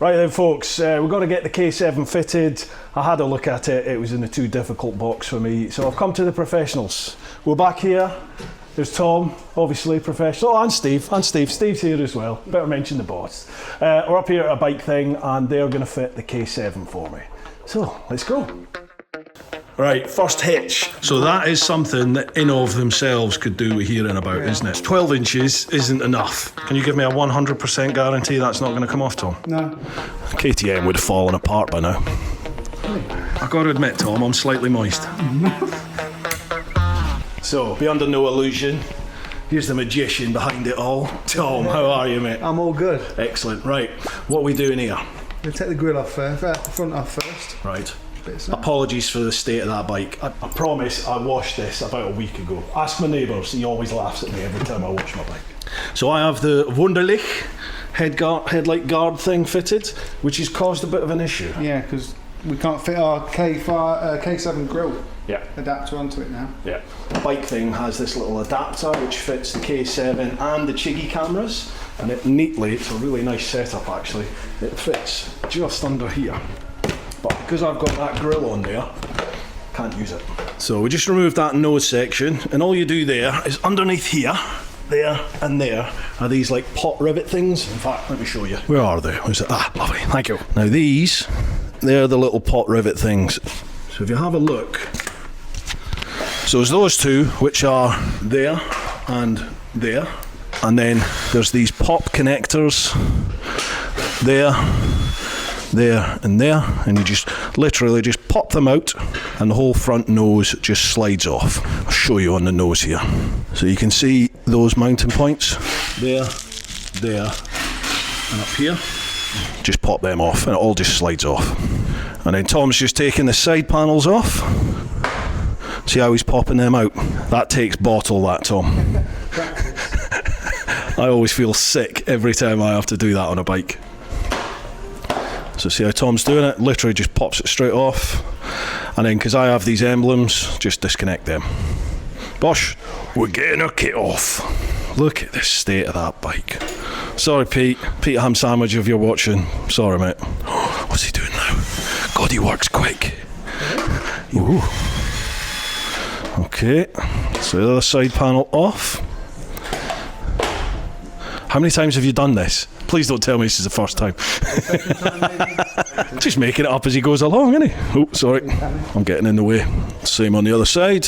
Right then folks, we've got to get the K7 fitted. I had a look at it, it was in the too difficult box for me, so I've come to the professionals. We're back here, there's Tom, obviously professional, and Steve, Steve's here as well, better mention the boss. We're up here at a bike thing and they're going to fit the K7 for me. So, let's go. Right, first hitch. So that is something that INNOVV themselves could do with hearing about, isn't it? 12 inches isn't enough. Can you give me a 100% guarantee that's not going to come off, Tom? No. KTM would have fallen apart by now. I've got to admit, Tom, I'm slightly moist. So, be under no illusion. Here's the magician behind it all. Tom, how are you, mate? I'm all good. Excellent. Right, what are we doing here? We'll take the grill off first, the front off first. Right. Apologies for the state of that bike. I promise I washed this about a week ago. Ask my neighbours, he always laughs at me every time I wash my bike. So I have the Wunderlich headlight guard thing fitted, which has caused a bit of an issue. Yeah, because we can't fit our K7 grill adapter onto it now. Yeah. The bike thing has this little adapter which fits the K7 and the Chiggy cameras, and it neatly, it's a really nice setup actually, it fits just under here. But because I've got that grill on there, can't use it. So we just removed that nose section, and all you do there is underneath here, there and there are these like pot rivet things. In fact, let me show you. Where are they? Where's it? Ah, lovely, thank you. Now these, they're the little pot rivet things. So if you have a look, so there's those two which are there and there, and then there's these pop connectors there and there, and you just literally just pop them out and the whole front nose just slides off. I'll show you on the nose here. So you can see those mounting points there, there and up here. Just pop them off and it all just slides off. And then Tom's just taking the side panels off. See how he's popping them out? That takes bottle, that, Tom. I always feel sick every time I have to do that on a bike. So see how Tom's doing it? Literally just pops it straight off. And then because I have these emblems, just disconnect them. Bosh, we're getting our kit off. Look at the state of that bike. Sorry Pete Ham Sandwich if you're watching. Sorry mate. What's he doing now? God, he works quick. Ooh. Okay, so the other side panel off. How many times have you done this? Please don't tell me this is the first time. Just making it up as he goes along, isn't he? Oh, sorry. I'm getting in the way. Same on the other side.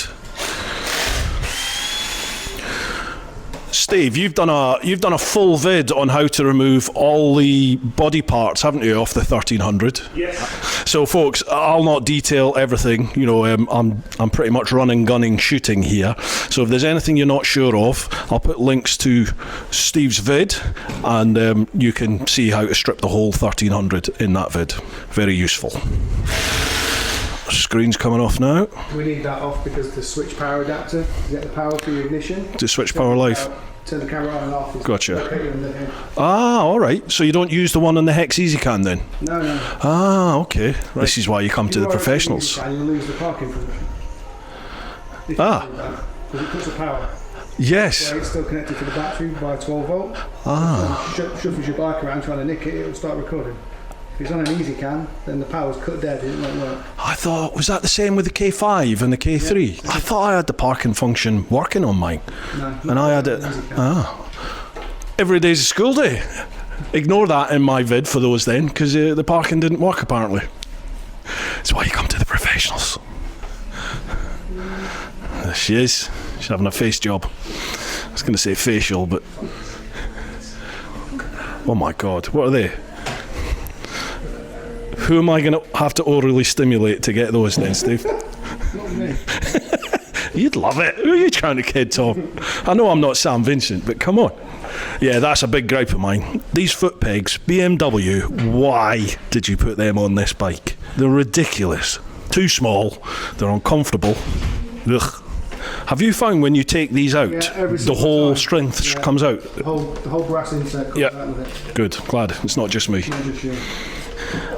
Steve, you've done a full vid on how to remove all the body parts, haven't you, off the 1300? Yes. So, folks, I'll not detail everything. You know, I'm pretty much running, gunning, shooting here. So, if there's anything you're not sure of, I'll put links to Steve's vid, and you can see how to strip the whole 1300 in that vid. Very useful. Screen's coming off now. We need that off because the switch power adapter to get the power for your ignition. To switch power live. Turn the camera on and off. Gotcha. Ah, all right. So you don't use the one on the Hex EasyCam then? No. Ah, okay. Right. This is why you come to the professionals. And you lose the parking function. Because it puts the power. Yes. So it's still connected to the battery by 12 volt. Ah. So shuffles your bike around trying to nick it, it'll start recording. If it's on an EasyCam, then the power's cut dead, it won't work. I thought, was that the same with the K5 and the K3? Yeah, I thought I had the parking function working on mine. No. And I had it. Every day's a school day. Ignore that in my vid for those then, because the parking didn't work apparently. That's why you come to the professionals. There she is. She's having a face job. I was going to say facial, but... Oh my God, what are they? Who am I going to have to orally stimulate to get those then, Steve? Not me. You'd love it. Who are you trying to kid, Tom? I know I'm not Sam Vincent, but come on. Yeah, that's a big gripe of mine. These foot pegs, BMW, why did you put them on this bike? They're ridiculous. Too small. They're uncomfortable. Ugh. Have you found when you take these out, the whole strength comes out? The whole brass insert comes out with it. Good. Glad it's not just me. Not just you.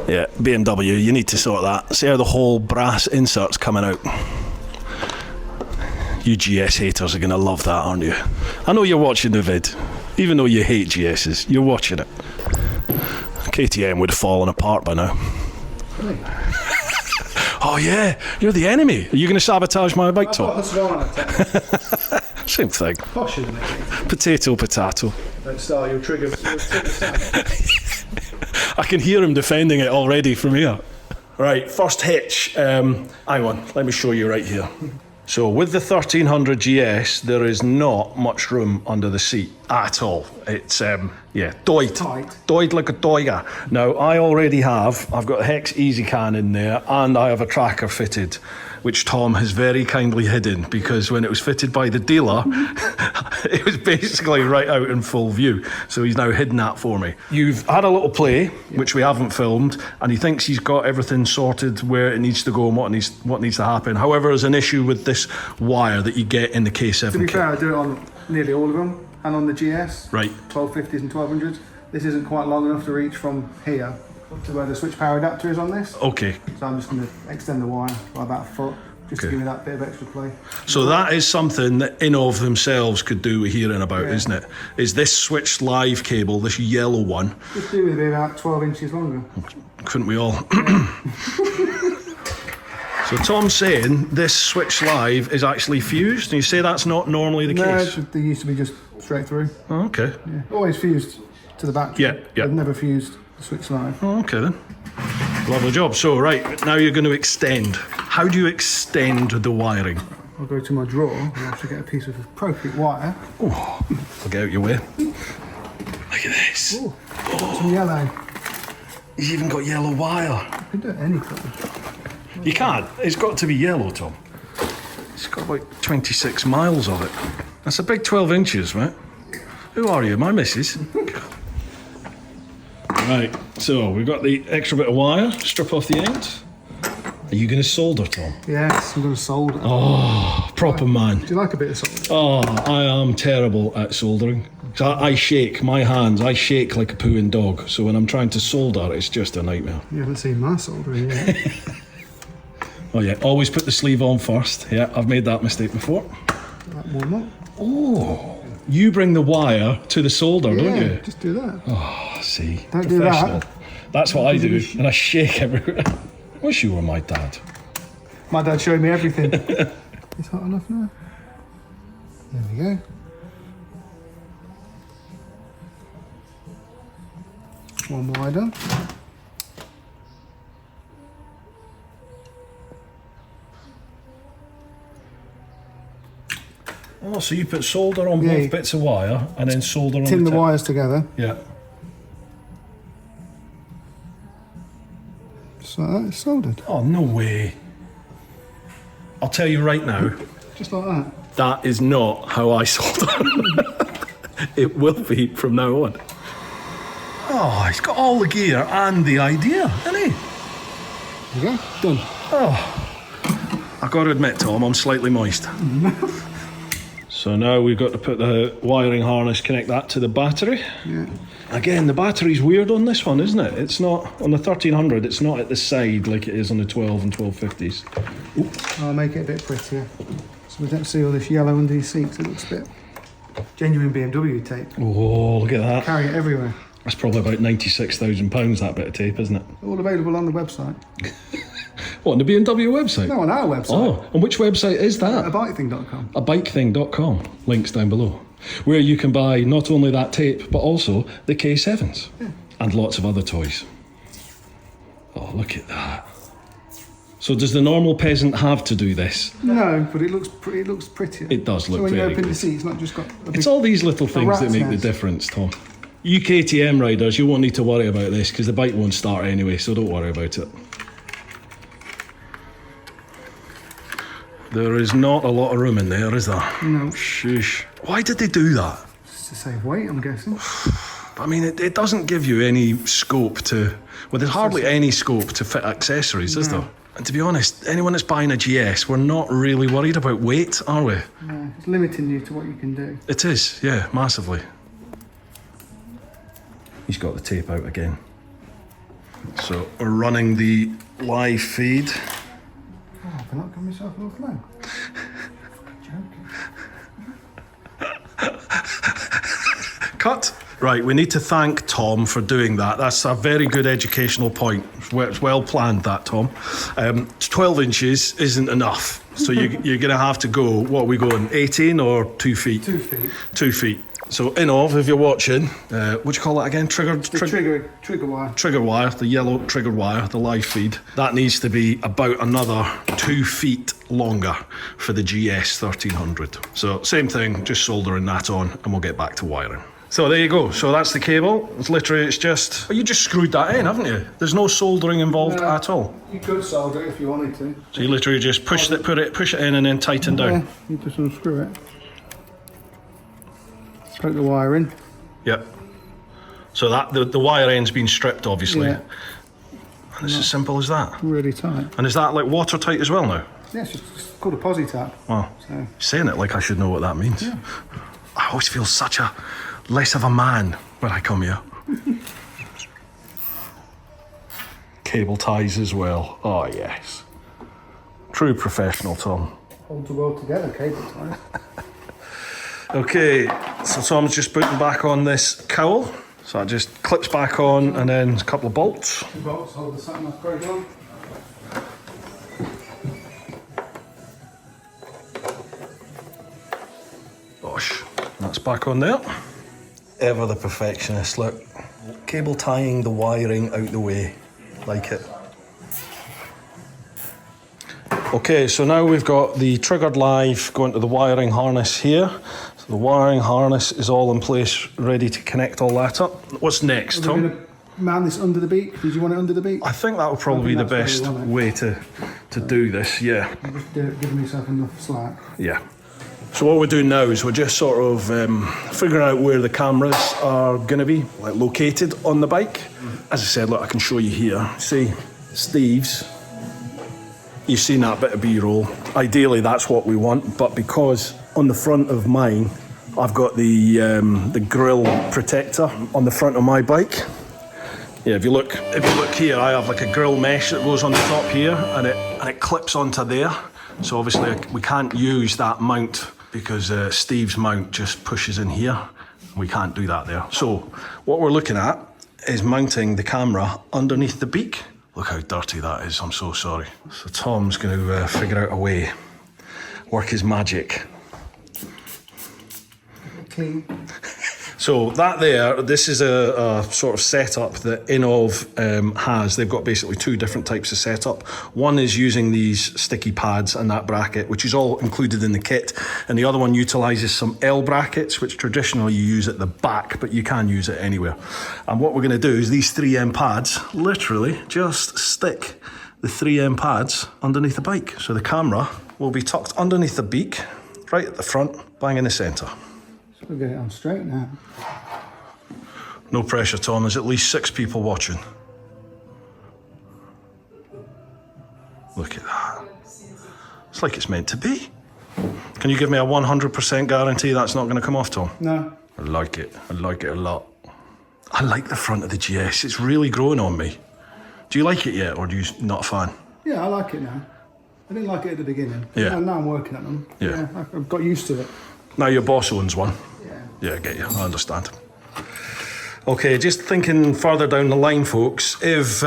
Yeah, BMW, you need to sort that. See how the whole brass insert's coming out. You GS haters are going to love that, aren't you? I know you're watching the vid. Even though you hate GSs, you're watching it. KTM would have fallen apart by now. Really? Oh yeah, you're the enemy. Are you going to sabotage my bike, Tom? What's wrong with it? Same thing. Posh, isn't it? Potato, potato. Don't start your trigger. I can hear him defending it already from here. Right, first hitch. Hang on, let me show you right here. So with the 1300 GS, there is not much room under the seat at all. It's, doid like a toiga. Now, I've got a Hex EasyCan in there, and I have a tracker fitted, which Tom has very kindly hidden, because when it was fitted by the dealer, it was basically right out in full view. So he's now hidden that for me. You've had a little play, which we haven't filmed, and he thinks he's got everything sorted where it needs to go and what needs to happen. However, there's an issue with this wire that you get in the K7 To be kit. fair, I do it on nearly all of them, and on the GS, Right. 1250s and 1200s. This isn't quite long enough to reach from here up to where the switch power adapter is on this. Okay. So I'm just going to extend the wire by about a foot, just to Okay. give me that bit of extra play. So that is something that INNOVV themselves could do with hearing about, Yeah. isn't it? Is this switched live cable, this yellow one, Just do with it about 12 inches longer. couldn't we all? So Tom's saying this switch live is actually fused, and you say that's not normally the No, case? they used to be just straight through. Oh, okay. Yeah. Always fused to the battery. Yeah, yeah. They've never fused the switch live. Oh, okay then. Lovely job. So, right, now you're going to extend. How do you extend the wiring? I'll go to my drawer and I'll have to get a piece of appropriate wire. Oh, I'll get out your way. Look at this. Ooh, got some yellow. You've even got yellow wire. You can do it any colour. You can't. It's got to be yellow, Tom. It's got about 26 miles of it. That's a big 12 inches, mate. Who are you? My missus. Right, so we've got the extra bit of wire. Strip off the ends. Are you going to solder, Tom? Yes, I'm going to solder. Oh, proper man. Do you like a bit of solder? Oh, I am terrible at soldering. So I shake my hands. I shake like a pooing dog. So when I'm trying to solder, it's just a nightmare. You haven't seen my soldering yet. Oh yeah, always put the sleeve on first. Yeah, I've made that mistake before. Like warm up. Oh, you bring the wire to the solder, don't Yeah, you? just do that. Oh, see, Don't do professional. that. That's what I do, and I shake everywhere. Wish you were my dad. My dad showed me everything. It's hot enough now. There we go. One wider. Oh, so you put solder on Yeah, both you- bits of wire, and then solder on Tin the tip. wires together. Yeah. Just like that, it's soldered. Oh, no way. I'll tell you right now, Just like that. that is not how I solder. It will be from now on. Oh, he's got all the gear and the idea, hasn't he? There you go. Done. I've got to admit, Tom, I'm slightly moist. So now we've got to put the wiring harness, connect that to the battery. Yeah. Again, the battery's weird on this one, isn't it? It's not, on the 1300, it's not at the side like it is on the 12 and 1250s. I'll make it a bit prettier. So we don't see all this yellow under these seats. It looks a bit genuine BMW tape. Oh, look at that. Carry it everywhere. That's probably about £96,000, that bit of tape, isn't it? All available on the website. What, on the BMW website? No, on our website. Oh, and which website is that? Abikething.com. Abikething.com. Links down below. Where you can buy not only that tape, but also the K7s. Yeah. And lots of other toys. Oh, look at that. So does the normal peasant have to do this? No, but it looks prettier. It does look so when you very open good. the seat, it's not just got a big... It's all these little things that rat's make the nest. difference, Tom. You KTM riders, you won't need to worry about this because the bike won't start anyway, so don't worry about it. There is not a lot of room in there, is there? No. Shush. Why did they do that? Just to save weight, I'm guessing. I mean, it doesn't give you any scope to... Well, there's hardly any scope to fit accessories, is there? And to be honest, anyone that's buying a GS, we're not really worried about weight, are we? No, it's limiting you to what you can do. It is, yeah, massively. He's got the tape out again. So we're running the live feed. Oh, I've not got myself a little flow. Joking. Cut. Right, we need to thank Tom for doing that. That's a very good educational point. It's well planned, that, Tom. 12 inches isn't enough. So you're going to have to go, what are we going, 18 or 2 feet? 2 feet. 2 feet. So INNOVV, if you're watching, what do you call that again? Trigger Wire. Trigger wire, the yellow trigger wire, the live feed. That needs to be about another 2 feet longer for the GS 1300. So same thing, just soldering that on and we'll get back to wiring. So there you go. So that's the cable. It's just, you just screwed that in, haven't you? There's no soldering involved at all. You could solder it if you wanted to. So you literally just push it in and then tighten down. Yeah, you just unscrew it. Poke the wire in. Yep. So that the wire end's been stripped, obviously. Yeah. And it's as simple as that. Really tight. And is that like watertight as well now? Yeah, it's just called a posi tap. Wow. So. Saying it like I should know what that means. Yeah. I always feel such a less of a man when I come here. Cable ties as well. Oh yes. True professional, Tom. Hold the world together, cable tie. Okay, so Tom's just putting back on this cowl. So it just clips back on and then a couple of bolts. The bolts hold the satin off very well. Bosh. That's back on there. Ever the perfectionist, look. Cable tying the wiring out the way. Like it. Okay, so now we've got the triggered live going to the wiring harness here. So the wiring harness is all in place, ready to connect all that up. What's next, Tom? We're going to mount this under the beak. Did you want it under the beak? I think that would probably be the best way to do this, yeah. Just giving yourself enough slack. Yeah. So what we're doing now is we're just sort of figuring out where the cameras are going to be, like located on the bike. As I said, look, I can show you here. See, Steve's. You've seen that bit of B-roll. Ideally, that's what we want, but because on the front of mine, I've got the grille protector on the front of my bike. Yeah, if you look here, I have like a grille mesh that goes on the top here, and it clips onto there. So obviously, we can't use that mount because Steve's mount just pushes in here. We can't do that there. So what we're looking at is mounting the camera underneath the beak. Look how dirty that is, I'm so sorry. So Tom's going to figure out a way, work his magic. Clean. So that there, this is a sort of setup that INNOVV has. They've got basically two different types of setup. One is using these sticky pads and that bracket, which is all included in the kit. And the other one utilises some L brackets, which traditionally you use at the back, but you can use it anywhere. And what we're going to do is these 3M pads, literally just stick the 3M pads underneath the bike. So the camera will be tucked underneath the beak, right at the front, bang in the centre. We'll get it on straight now. No pressure, Tom. There's at least 6 people watching. Look at that. It's like it's meant to be. Can you give me a 100% guarantee that's not going to come off, Tom? No. I like it. I like it a lot. I like the front of the GS. It's really growing on me. Do you like it yet, or are you not a fan? Yeah, I like it now. I didn't like it at the beginning. Yeah. Now I'm working at them. Yeah. I've got used to it. Now your boss owns one. Yeah. Yeah, I get you. I understand. Okay, just thinking further down the line, folks, if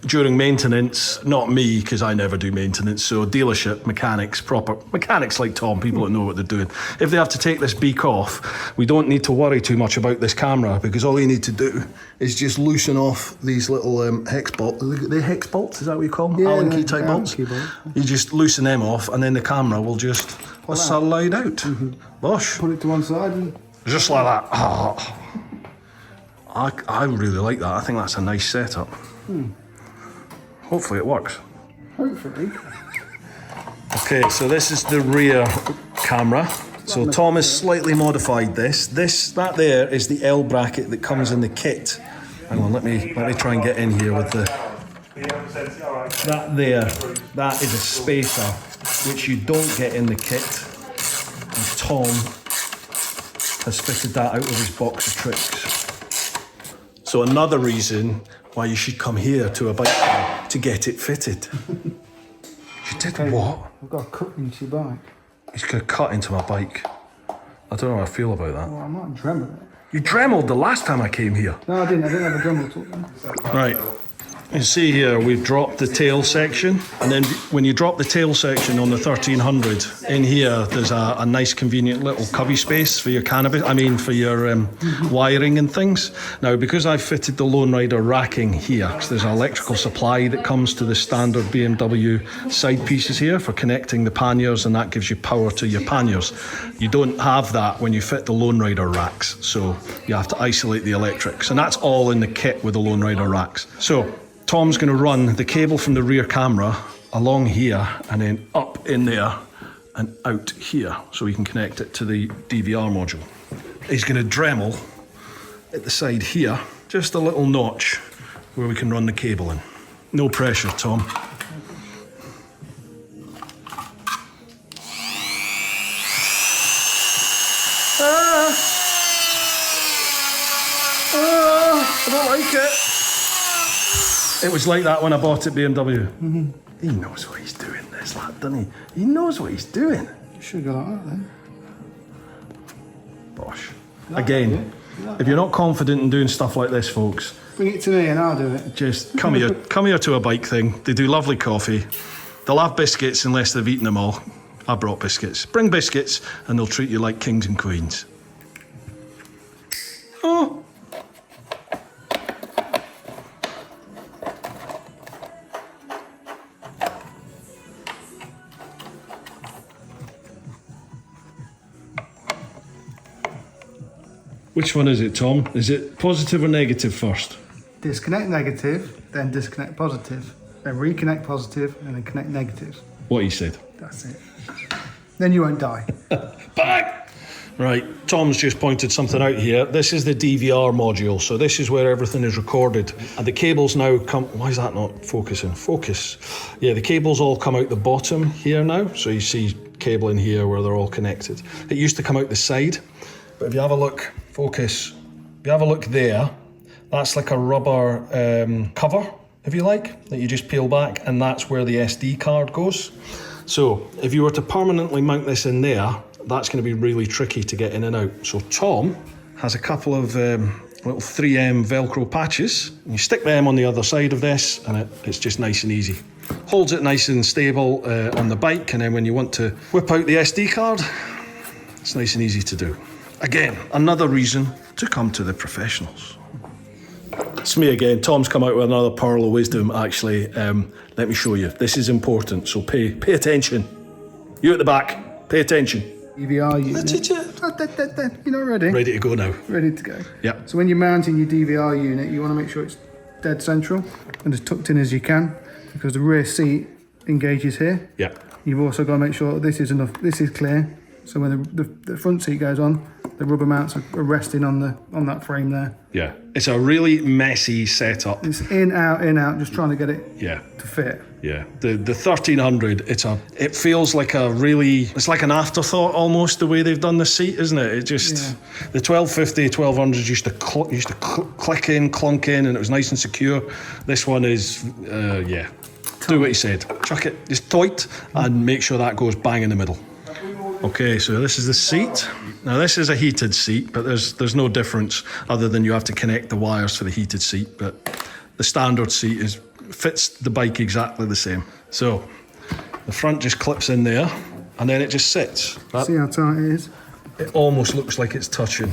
during maintenance, not me, because I never do maintenance, so dealership, mechanics, proper mechanics like Tom, people that know what they're doing, if they have to take this beak off, we don't need to worry too much about this camera, because all you need to do is just loosen off these little hex bolts. Are they hex bolts? Is that what you call them? Yeah, Allen key type bolts? Allen key bolts. You just loosen them off, and then the camera will just slide out. Bosh. Put it to one side and... Just like that. Oh. I really like that. I think that's a nice setup. Hopefully it works. Hopefully. Okay, so this is the rear camera. So Tom has slightly modified this. That there is the L bracket that comes in the kit. Hang on, let me try and get in here with the... That there, that is a spacer which you don't get in the kit. And Tom has fitted that out with his box of tricks. So another reason why you should come here to a bike shop to get it fitted. You did what? I've got a cut into your bike. He's going to cut into my bike. I don't know how I feel about that. Well, I might dream of it. You dremeled the last time I came here. No, I didn't have a Dremel tool then. Right. You see here, we've dropped the tail section, and then when you drop the tail section on the 1300, in here there's a nice convenient little cubby space for your for your wiring and things. Now, because I've fitted the Lone Rider racking here, because there's an electrical supply that comes to the standard BMW side pieces here for connecting the panniers, and that gives you power to your panniers. You don't have that when you fit the Lone Rider racks, so you have to isolate the electrics, and that's all in the kit with the Lone Rider racks. So Tom's going to run the cable from the rear camera along here and then up in there and out here so we can connect it to the DVR module. He's going to Dremel at the side here, just a little notch where we can run the cable in. No pressure, Tom. I don't like it. It was like that when I bought it BMW. Mm-hmm. He knows what he's doing, this lad, doesn't he? He knows what he's doing. You should go like that then. Bosh. Again, if you're not confident in doing stuff like this, folks, bring it to me and I'll do it. Just come here to a bike thing. They do lovely coffee. They'll have biscuits unless they've eaten them all. I brought biscuits. Bring biscuits and they'll treat you like kings and queens. Oh. Which one is it, Tom? Is it positive or negative first? Disconnect negative, then disconnect positive, then reconnect positive, and then connect negative. What he said. That's it. Then you won't die. Bang! Right, Tom's just pointed something out here. This is the DVR module, so this is where everything is recorded. And the cables now come... Why is that not focusing? Focus. Yeah, the cables all come out the bottom here now. So you see cable in here where they're all connected. It used to come out the side, but if you have a look... Focus. If you have a look there, that's like a rubber cover, if you like, that you just peel back, and that's where the SD card goes. So if you were to permanently mount this in there, that's going to be really tricky to get in and out. So Tom has a couple of little 3M Velcro patches, and you stick them on the other side of this, and it's just nice and easy. Holds it nice and stable on the bike, and then when you want to whip out the SD card, it's nice and easy to do. Again, another reason to come to the professionals. It's me again. Tom's come out with another pearl of wisdom, actually. Let me show you. This is important, so pay attention. You at the back, pay attention. DVR unit. You're not ready? Ready to go now. Ready to go. Yeah. So when you're mounting your DVR unit, you want to make sure it's dead central and as tucked in as you can, because the rear seat engages here. Yeah. You've also got to make sure this is enough. This is clear. So when the front seat goes on, the rubber mounts are resting on that frame there. Yeah, it's a really messy setup. It's in, out, just trying to get it to fit. Yeah, the 1300, it feels like it's like an afterthought almost, the way they've done the seat, isn't it? It just, the 1250, 1200s used to click in, clunk in, and it was nice and secure. This one is, do what he said. Chuck it, just tight, and make sure that goes bang in the middle. Okay, so this is the seat. Now this is a heated seat, but there's no difference other than you have to connect the wires for the heated seat, but the standard seat fits the bike exactly the same. So the front just clips in there and then it just sits. See how tight it is? It almost looks like it's touching.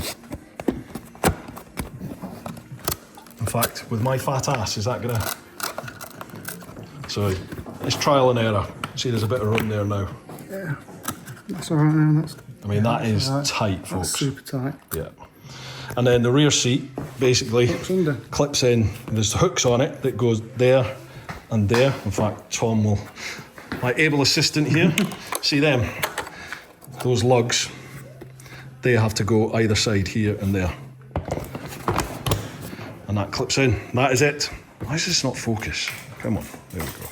In fact, with my fat ass, is that gonna... So it's trial and error. See, there's a bit of room there now. Yeah. That's all right now. That is tight, folks. That's super tight. Yeah. And then the rear seat basically clips in. There's hooks on it that goes there and there. In fact, Tom my able assistant here, see them? Those lugs, they have to go either side here and there. And that clips in. That is it. Why does this not focus? Come on, there we go.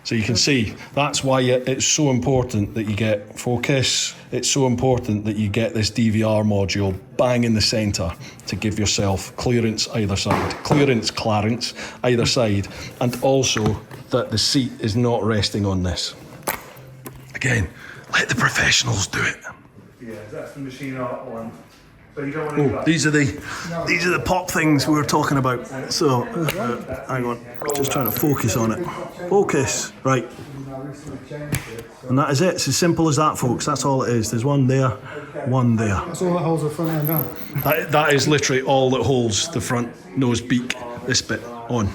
So you can see, that's why it's so important that you get focus. It's so important that you get this DVR module bang in the centre to give yourself clearance either side. Clearance, either side. And also that the seat is not resting on this. Again, let the professionals do it. Yeah, that's the machine art one. Oh, these are the pop things we were talking about. So, hang on, just trying to focus on it. Focus, right. And that is it. It's as simple as that, folks. That's all it is. There's one there, one there. That's all that holds the front end down. That is literally all that holds the front nose beak, this bit, on.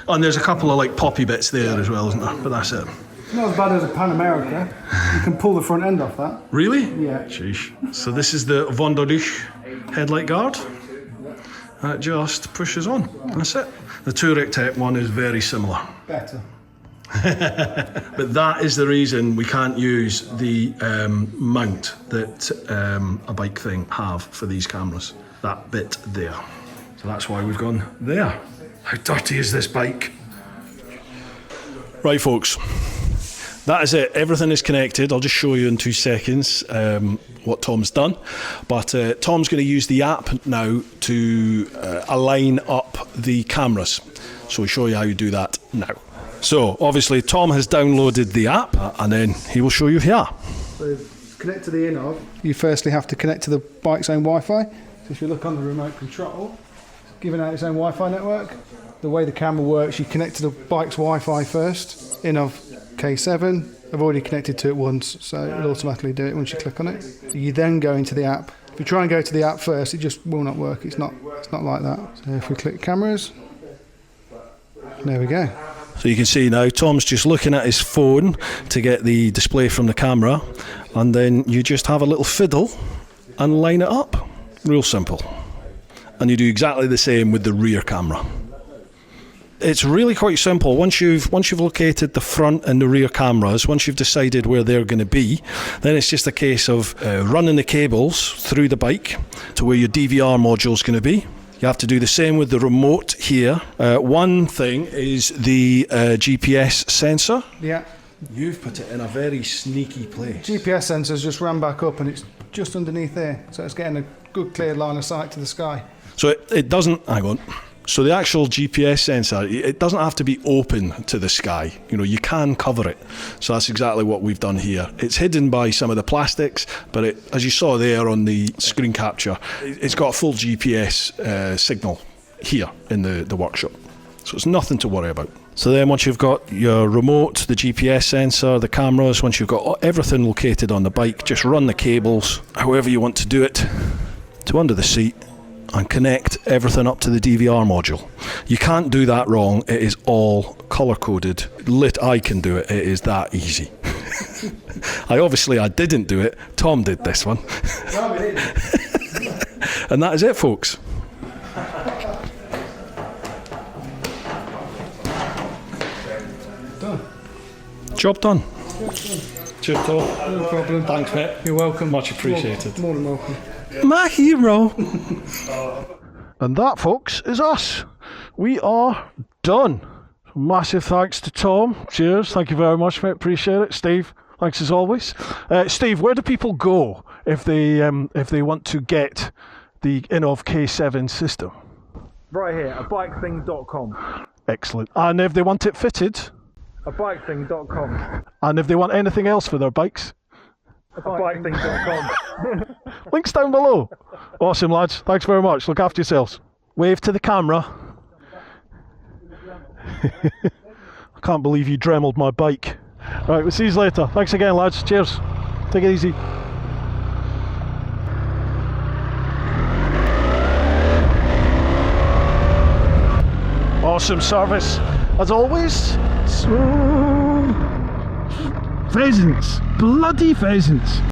And there's a couple of like poppy bits there as well, isn't there? But that's it. It's not as bad as a Pan America. You can pull the front end off that. Really? Yeah. Sheesh. So this is the Von Dodich headlight guard. And it just pushes on. That's it. The Touareg Tech one is very similar. Better. But that is the reason we can't use the mount that a bike thing have for these cameras. That bit there. So that's why we've gone there. How dirty is this bike? Right, folks. That is it. Everything is connected. I'll just show you in 2 seconds what Tom's done. But Tom's going to use the app now to align up the cameras. So we'll show you how you do that now. So obviously Tom has downloaded the app and then he will show you here. So connect to the INNOVV. You firstly have to connect to the bike's own Wi-Fi. So if you look on the remote control, it's giving out its own Wi-Fi network. The way the camera works, you connect to the bike's Wi-Fi first. INNOVV K7. I've already connected to it once, so it'll automatically do it once you click on it. You then go into the app. If you try and go to the app first, it just will not work. It's not like that. So if we click cameras, there we go. So you can see now Tom's just looking at his phone to get the display from the camera, and then you just have a little fiddle and line it up. Real simple. And you do exactly the same with the rear camera. It's really quite simple. Once you've located the front and the rear cameras, once you've decided where they're going to be, then it's just a case of running the cables through the bike to where your DVR module is going to be. You have to do the same with the remote here. One thing is the GPS sensor. Yeah. You've put it in a very sneaky place. GPS sensor's just ran back up and it's just underneath there. So it's getting a good clear line of sight to the sky. So it doesn't, hang on. So the actual GPS sensor, it doesn't have to be open to the sky. You know, you can cover it. So that's exactly what we've done here. It's hidden by some of the plastics, but as you saw there on the screen capture, it's got a full GPS signal here in the workshop. So it's nothing to worry about. So then once you've got your remote, the GPS sensor, the cameras, once you've got everything located on the bike, just run the cables, however you want to do it, to under the seat, and connect everything up to the DVR module. You can't do that wrong. It is all colour-coded. I can do it. It is that easy. I didn't do it. Tom did this one. No, we didn't. And that is it, folks. Done. Job done. Cheers, Tom. No problem. Thanks, mate. You're welcome. Much appreciated. More than welcome. My hero. And that, folks, is us. We are done. Massive thanks to Tom. Cheers. Thank you very much, mate. Appreciate it. Steve, thanks as always. Steve, where do people go if they want to get the INNOVV K7 system? Right here, a bikething.com. Excellent. And if they want it fitted? A bikething.com. And if they want anything else for their bikes? A bikething.com. Links down below. Awesome, lads. Thanks very much. Look after yourselves. Wave to the camera. I can't believe you dremeled my bike. Right, we'll see you later. Thanks again, lads. Cheers. Take it easy. Awesome service, as always. Pheasants. Bloody pheasants.